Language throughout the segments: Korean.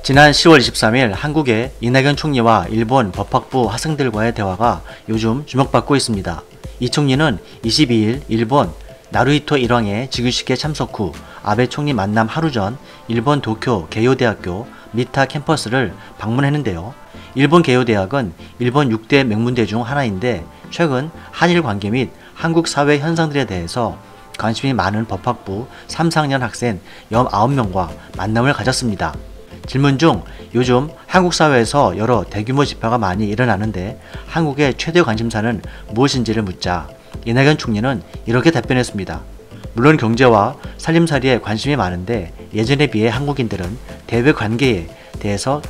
지난 10월 23일 한국의 이낙연 총리와 일본 법학부 학생들과의 대화가 요즘 주목받고 있습니다. 이 총리는 22일 일본 나루히토 일왕의 즉위식에 참석 후 아베 총리 만남 하루 전 일본 도쿄 게이오대학교 미타 캠퍼스를 방문했는데요. 일본 게이오대학은 일본 6대 명문대 중 하나인데 최근 한일 관계 및 한국 사회 현상들에 대해서 관심이 많은 법학부 3, 4학년 학생 19명과 만남을 가졌습니다. 질문 중 요즘 한국 사회에서 여러 대규모 집회가 많이 일어나는데 한국의 최대 관심사는 무엇인지를 묻자 이낙연 총리는 이렇게 답변했습니다. 물론 경제와 살림살이에 관심이 많은데 예전에 비해 한국인들은 대외 관계에 대해서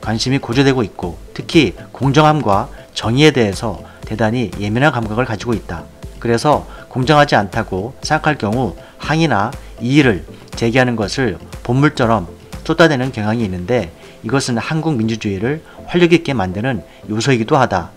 관심이 고조되고 있고 특히 공정함과 정의에 대해서 대단히 예민한 감각을 가지고 있다. 그래서 공정하지 않다고 생각할 경우 항의나 이의를 제기하는 것을 본물처럼 쏟아내는 경향이 있는데 이것은 한국 민주주의를 활력 있게 만드는 요소이기도 하다.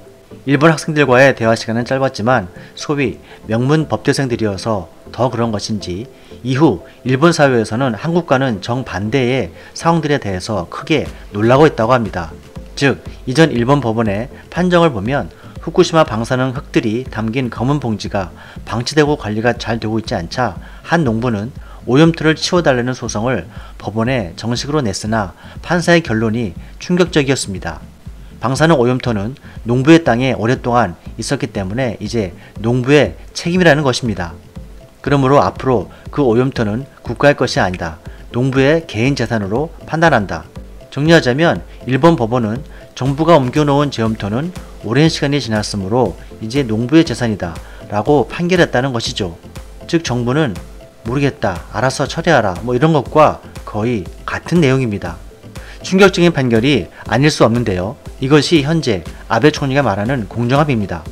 일본 학생들과의 대화 시간은 짧았지만 소위 명문 법대생들이어서 더 그런 것인지 이후 일본 사회에서는 한국과는 정반대의 상황들에 대해서 크게 놀라고 있다고 합니다. 즉 이전 일본 법원의 판정을 보면 후쿠시마 방사능 흙들이 담긴 검은 봉지가 방치되고 관리가 잘 되고 있지 않자 한 농부는 오염토를 치워달라는 소송을 법원에 정식으로 냈으나 판사의 결론이 충격적이었습니다. 방사능 오염토는 농부의 땅에 오랫동안 있었기 때문에 이제 농부의 책임이라는 것입니다. 그러므로 앞으로 그 오염토는 국가의 것이 아니다. 농부의 개인 재산으로 판단한다. 정리하자면 일본 법원은 정부가 옮겨놓은 제염토는 오랜 시간이 지났으므로 이제 농부의 재산이다 라고 판결했다는 것이죠. 즉 정부는 모르겠다, 알아서 처리하라 이런 것과 거의 같은 내용입니다. 충격적인 판결이 아닐 수 없는데요. 이것이 현재 아베 총리가 말하는 공정함입니다.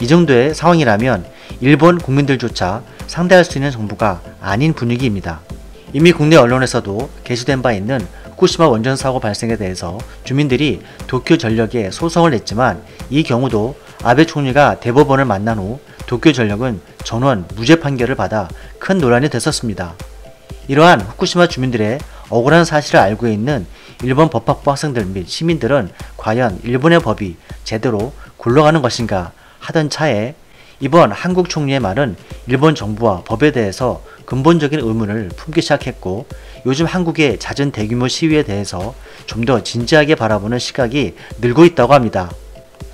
이 정도의 상황이라면 일본 국민들조차 상대할 수 있는 정부가 아닌 분위기입니다. 이미 국내 언론에서도 게시된 바 있는 후쿠시마 원전 사고 발생에 대해서 주민들이 도쿄전력에 소송을 냈지만 이 경우도 아베 총리가 대법원을 만난 후 도쿄전력은 전원 무죄 판결을 받아 큰 논란이 됐었습니다. 이러한 후쿠시마 주민들의 억울한 사실을 알고 있는 일본 법학부 학생들 및 시민들은 과연 일본의 법이 제대로 굴러가는 것인가 하던 차에 이번 한국 총리의 말은 일본 정부와 법에 대해서 근본적인 의문을 품기 시작했고 요즘 한국의 잦은 대규모 시위에 대해서 좀 더 진지하게 바라보는 시각이 늘고 있다고 합니다.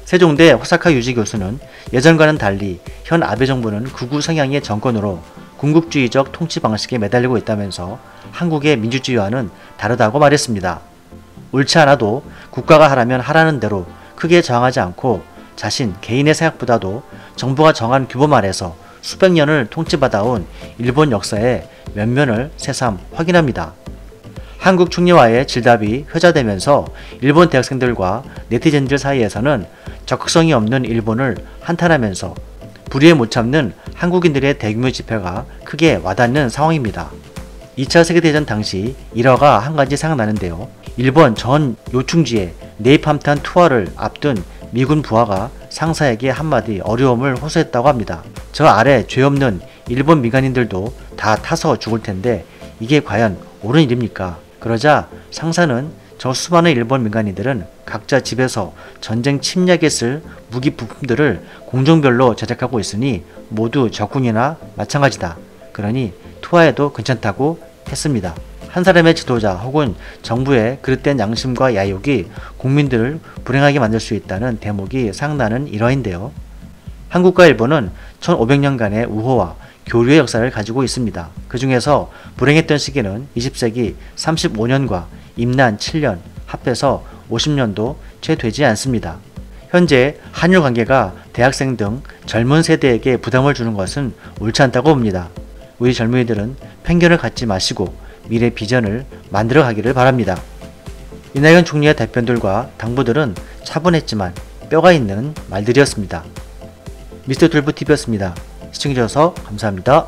세종대 호사카 유지 교수는 예전과는 달리 현 아베 정부는 극우 성향의 정권으로 군국주의적 통치 방식에 매달리고 있다면서 한국의 민주주의와는 다르다고 말했습니다. 옳지 않아도 국가가 하라면 하라는 대로 크게 저항하지 않고 자신 개인의 생각보다도 정부가 정한 규범 아래서 수백 년을 통치받아온 일본 역사의 면면을 새삼 확인합니다. 한국 총리와의 질답이 회자되면서 일본 대학생들과 네티즌들 사이에서는 적극성이 없는 일본을 한탄하면서 불의에 못 참는 한국인들의 대규모 집회가 크게 와닿는 상황입니다. 2차 세계대전 당시 일화가 한 가지 생각나는데요. 일본 전 요충지에 네이팜탄 투하를 앞둔 미군 부하가 상사에게 한마디 어려움을 호소했다고 합니다. 저 아래 죄 없는 일본 민간인들도 다 타서 죽을 텐데 이게 과연 옳은 일입니까? 그러자 상사는 저 수많은 일본 민간인들은 각자 집에서 전쟁 침략에 쓸 무기 부품들을 공종별로 제작하고 있으니 모두 적군이나 마찬가지다. 그러니 투하해도 괜찮다고 했습니다. 한 사람의 지도자 혹은 정부의 그릇된 양심과 야욕이 국민들을 불행하게 만들 수 있다는 대목이 생각나는 일화인데요. 한국과 일본은 1500년간의 우호와 교류의 역사를 가지고 있습니다. 그 중에서 불행했던 시기는 20세기 35년과 임난 7년 합해서 50년도 채 되지 않습니다. 현재 한일 관계가 대학생 등 젊은 세대에게 부담을 주는 것은 옳지 않다고 봅니다. 우리 젊은이들은 편견을 갖지 마시고 미래 비전을 만들어 가기를 바랍니다. 이낙연 총리의 대표들과 당부들은 차분했지만 뼈가 있는 말들이었습니다. 미스터 12TV였습니다. 시청해주셔서 감사합니다.